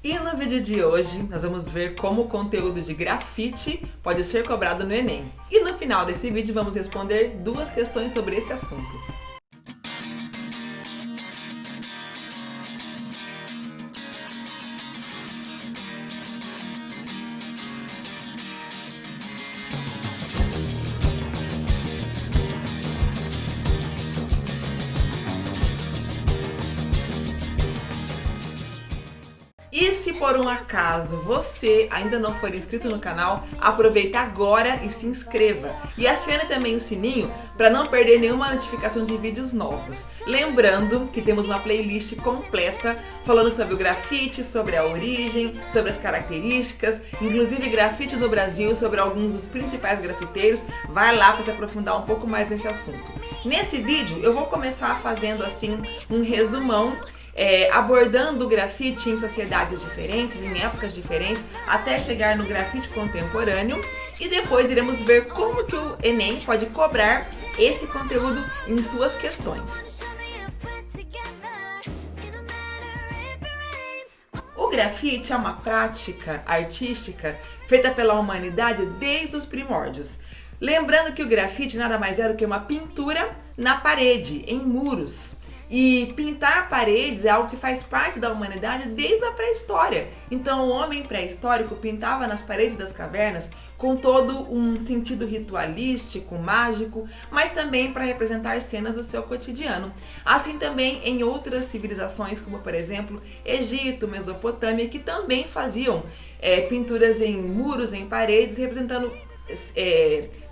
E no vídeo de hoje, nós vamos ver como o conteúdo de grafite pode ser cobrado no Enem. E no final desse vídeo, vamos responder duas questões sobre esse assunto. E se por um acaso você ainda não for inscrito no canal, aproveita agora e se inscreva. E acione também o sininho para não perder nenhuma notificação de vídeos novos. Lembrando que temos uma playlist completa falando sobre o grafite, sobre a origem, sobre as características, inclusive grafite no Brasil, sobre alguns dos principais grafiteiros. Vai lá para se aprofundar um pouco mais nesse assunto. Nesse vídeo eu vou começar fazendo assim um resumão abordando o grafite em sociedades diferentes, em épocas diferentes, até chegar no grafite contemporâneo, e depois iremos ver como que o Enem pode cobrar esse conteúdo em suas questões. O grafite é uma prática artística feita pela humanidade desde os primórdios. Lembrando que o grafite nada mais é do que uma pintura na parede, em muros. E pintar paredes é algo que faz parte da humanidade desde a pré-história. Então o homem pré-histórico pintava nas paredes das cavernas com todo um sentido ritualístico, mágico, mas também para representar cenas do seu cotidiano. Assim também em outras civilizações, como por exemplo Egito, Mesopotâmia, que também faziam pinturas em muros, em paredes, representando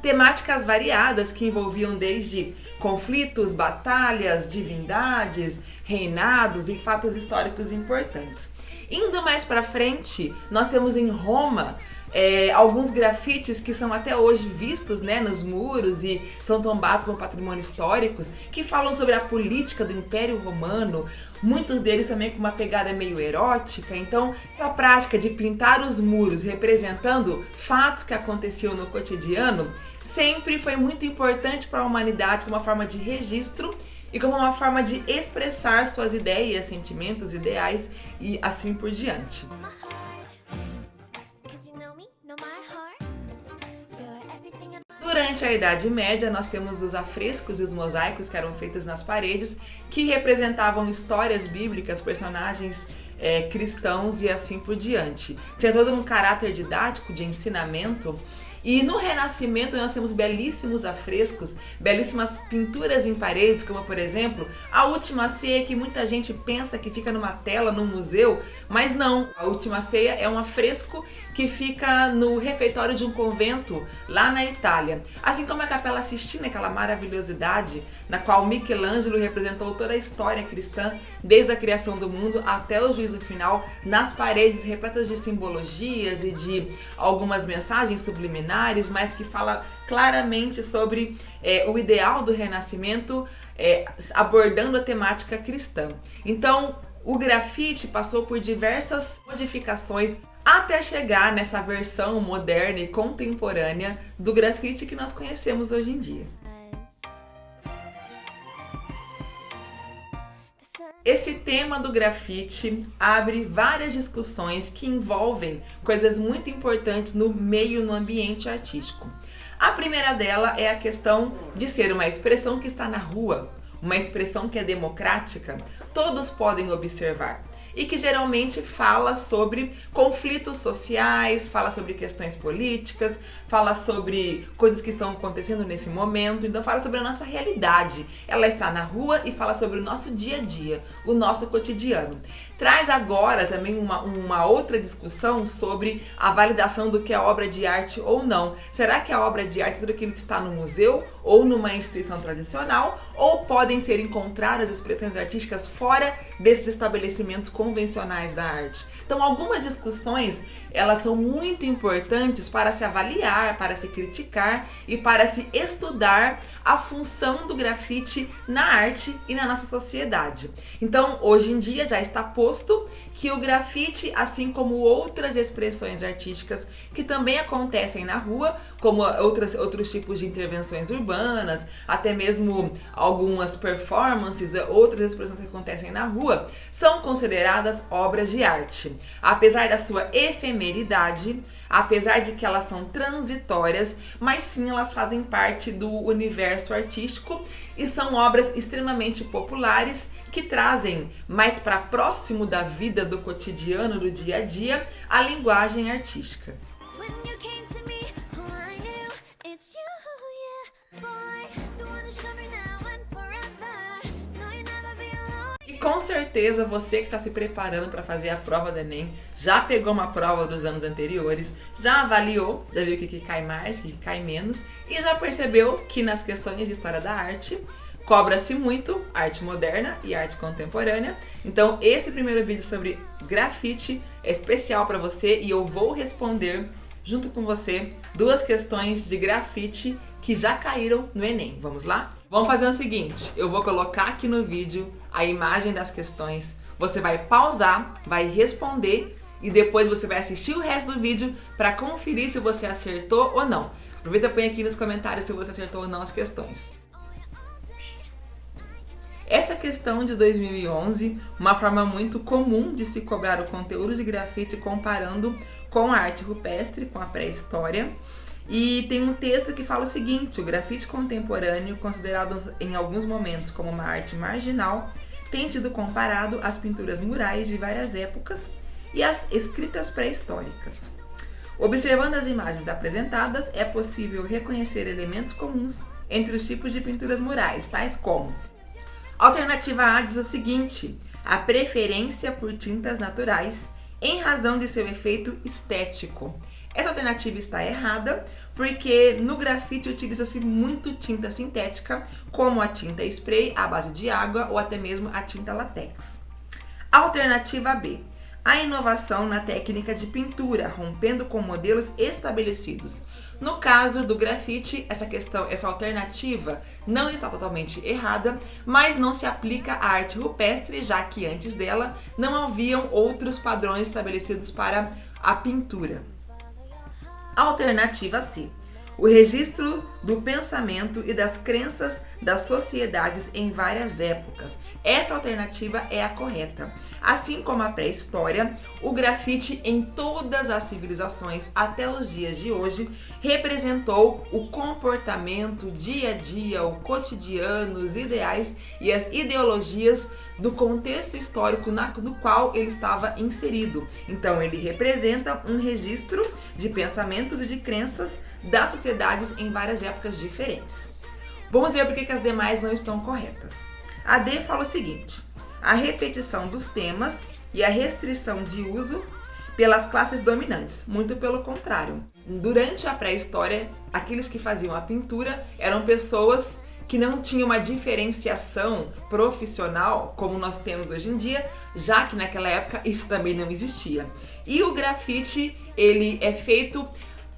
temáticas variadas que envolviam desde conflitos, batalhas, divindades, reinados e fatos históricos importantes. Indo mais para frente, nós temos em Roma alguns grafites que são até hoje vistos nos muros e são tombados como patrimônio históricos, que falam sobre a política do Império Romano, muitos deles também com uma pegada meio erótica. Então, essa prática de pintar os muros representando fatos que aconteciam no cotidiano sempre foi muito importante para a humanidade como uma forma de registro e como uma forma de expressar suas ideias, sentimentos, ideais e assim por diante. Durante a Idade Média, nós temos os afrescos e os mosaicos que eram feitos nas paredes, que representavam histórias bíblicas, personagens cristãos e assim por diante. Tinha todo um caráter didático, de ensinamento. E no Renascimento nós temos belíssimos afrescos, belíssimas pinturas em paredes, como por exemplo, a Última Ceia, que muita gente pensa que fica numa tela, num museu, mas não. A Última Ceia é um afresco que fica no refeitório de um convento lá na Itália. Assim como a Capela Sistina, aquela maravilhosidade na qual Michelangelo representou toda a história cristã, desde a criação do mundo até o juízo final, nas paredes repletas de simbologias e de algumas mensagens subliminares, mas que fala claramente sobre o ideal do Renascimento, abordando a temática cristã. Então, o grafite passou por diversas modificações até chegar nessa versão moderna e contemporânea do grafite que nós conhecemos hoje em dia. Esse tema do grafite abre várias discussões que envolvem coisas muito importantes no meio, no ambiente artístico. A primeira dela é a questão de ser uma expressão que está na rua, uma expressão que é democrática, todos podem observar, e que geralmente fala sobre conflitos sociais, fala sobre questões políticas, fala sobre coisas que estão acontecendo nesse momento, então fala sobre a nossa realidade. Ela está na rua e fala sobre o nosso dia a dia, o nosso cotidiano. Traz agora também uma outra discussão sobre a validação do que é obra de arte ou não. Será que a obra de arte é tudo aquilo que está no museu ou numa instituição tradicional, ou podem ser encontradas expressões artísticas fora desses estabelecimentos convencionais da arte? Então, algumas discussões, elas são muito importantes para se avaliar, para se criticar e para se estudar a função do grafite na arte e na nossa sociedade. Então, hoje em dia já está posto posto que o grafite, assim como outras expressões artísticas que também acontecem na rua, como outros tipos de intervenções urbanas, até mesmo algumas performances, outras expressões que acontecem na rua, são consideradas obras de arte. Apesar da sua efemeridade, apesar de que elas são transitórias, mas sim elas fazem parte do universo artístico e são obras extremamente populares que trazem mais para próximo da vida do cotidiano, do dia a dia, a linguagem artística. Com certeza você que está se preparando para fazer a prova do Enem, já pegou uma prova dos anos anteriores, já avaliou, já viu o que cai mais, o que cai menos, e já percebeu que nas questões de história da arte, cobra-se muito arte moderna e arte contemporânea. Então esse primeiro vídeo sobre grafite é especial para você e eu vou responder junto com você 2 questões de grafite que já caíram no Enem. Vamos lá? Vamos fazer o seguinte, eu vou colocar aqui no vídeo a imagem das questões, você vai pausar, vai responder e depois você vai assistir o resto do vídeo para conferir se você acertou ou não. Aproveita e põe aqui nos comentários se você acertou ou não as questões. Essa questão de 2011, uma forma muito comum de se cobrar o conteúdo de grafite comparando com a arte rupestre, com a pré-história. E tem um texto que fala o seguinte: o grafite contemporâneo, considerado em alguns momentos como uma arte marginal, tem sido comparado às pinturas murais de várias épocas e às escritas pré-históricas. Observando as imagens apresentadas, é possível reconhecer elementos comuns entre os tipos de pinturas murais, tais como: alternativa A diz o seguinte: a preferência por tintas naturais em razão de seu efeito estético. Essa alternativa está errada, porque no grafite utiliza-se muito tinta sintética, como a tinta spray à base de água ou até mesmo a tinta latex. Alternativa B: a inovação na técnica de pintura, rompendo com modelos estabelecidos. No caso do grafite, essa alternativa não está totalmente errada, mas não se aplica à arte rupestre, já que antes dela não haviam outros padrões estabelecidos para a pintura. Alternativa C: o registro do pensamento e das crenças das sociedades em várias épocas. Essa alternativa é a correta. Assim como a pré-história, o grafite em todas as civilizações até os dias de hoje representou o comportamento, o dia a dia, o cotidiano, os ideais e as ideologias do contexto histórico no qual ele estava inserido. Então ele representa um registro de pensamentos e de crenças das sociedades em várias épocas diferentes. Vamos ver por que as demais não estão corretas. A D fala o seguinte: a repetição dos temas e a restrição de uso pelas classes dominantes. Muito pelo contrário. Durante a pré-história, aqueles que faziam a pintura eram pessoas que não tinham uma diferenciação profissional como nós temos hoje em dia, já que naquela época isso também não existia. E o grafite, ele é feito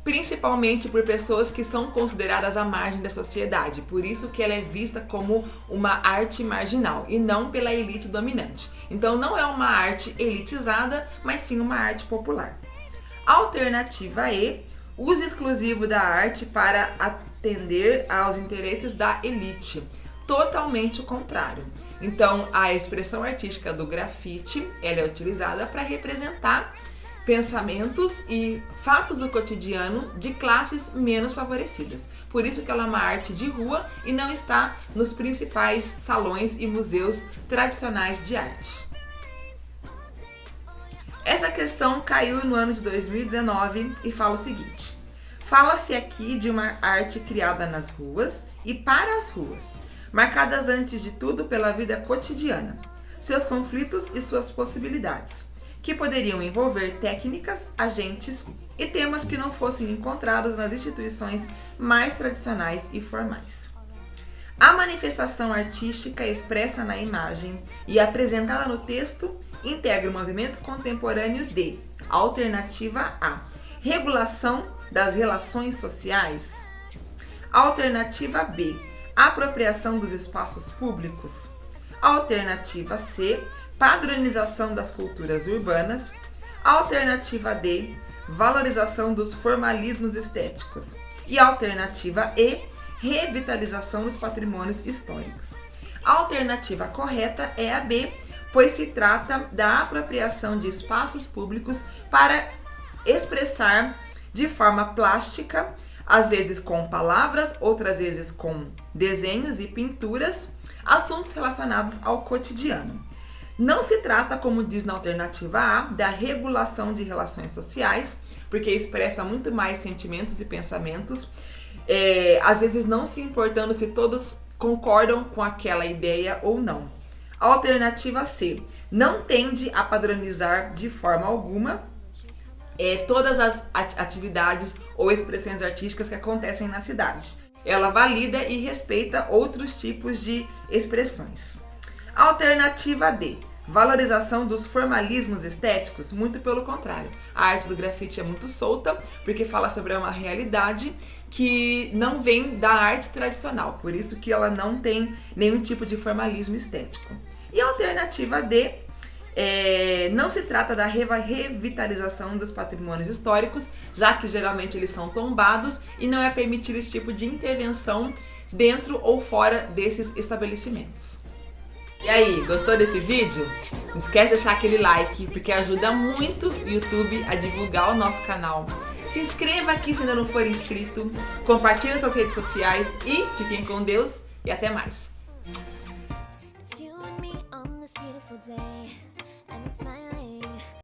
principalmente por pessoas que são consideradas à margem da sociedade, por isso que ela é vista como uma arte marginal e não pela elite dominante. Então não é uma arte elitizada, mas sim uma arte popular. Alternativa E: uso exclusivo da arte para atender aos interesses da elite. Totalmente o contrário. Então a expressão artística do grafite, ela é utilizada para representar pensamentos e fatos do cotidiano de classes menos favorecidas. Por isso que ela é uma arte de rua e não está nos principais salões e museus tradicionais de arte. Essa questão caiu no ano de 2019 e fala o seguinte: fala-se aqui de uma arte criada nas ruas e para as ruas, marcadas antes de tudo pela vida cotidiana, seus conflitos e suas possibilidades, que poderiam envolver técnicas, agentes e temas que não fossem encontrados nas instituições mais tradicionais e formais. A manifestação artística expressa na imagem e apresentada no texto integra o movimento contemporâneo de alternativa A: regulação das relações sociais. Alternativa B: apropriação dos espaços públicos. Alternativa C: padronização das culturas urbanas. Alternativa D, valorização dos formalismos estéticos. E alternativa E, revitalização dos patrimônios históricos. A alternativa correta é a B, pois se trata da apropriação de espaços públicos para expressar de forma plástica, às vezes com palavras, outras vezes com desenhos e pinturas, assuntos relacionados ao cotidiano. Não se trata, como diz na alternativa A, da regulação de relações sociais, porque expressa muito mais sentimentos e pensamentos, às vezes não se importando se todos concordam com aquela ideia ou não. A alternativa C, não tende a padronizar de forma alguma todas as atividades ou expressões artísticas que acontecem na cidade. Ela valida e respeita outros tipos de expressões. Alternativa D, valorização dos formalismos estéticos, muito pelo contrário. A arte do grafite é muito solta, porque fala sobre uma realidade que não vem da arte tradicional, por isso que ela não tem nenhum tipo de formalismo estético. E a alternativa D, não se trata da revitalização dos patrimônios históricos, já que geralmente eles são tombados e não é permitido esse tipo de intervenção dentro ou fora desses estabelecimentos. E aí, gostou desse vídeo? Não esquece de deixar aquele like, porque ajuda muito o YouTube a divulgar o nosso canal. Se inscreva aqui se ainda não for inscrito, compartilhe nas suas redes sociais e fiquem com Deus e até mais.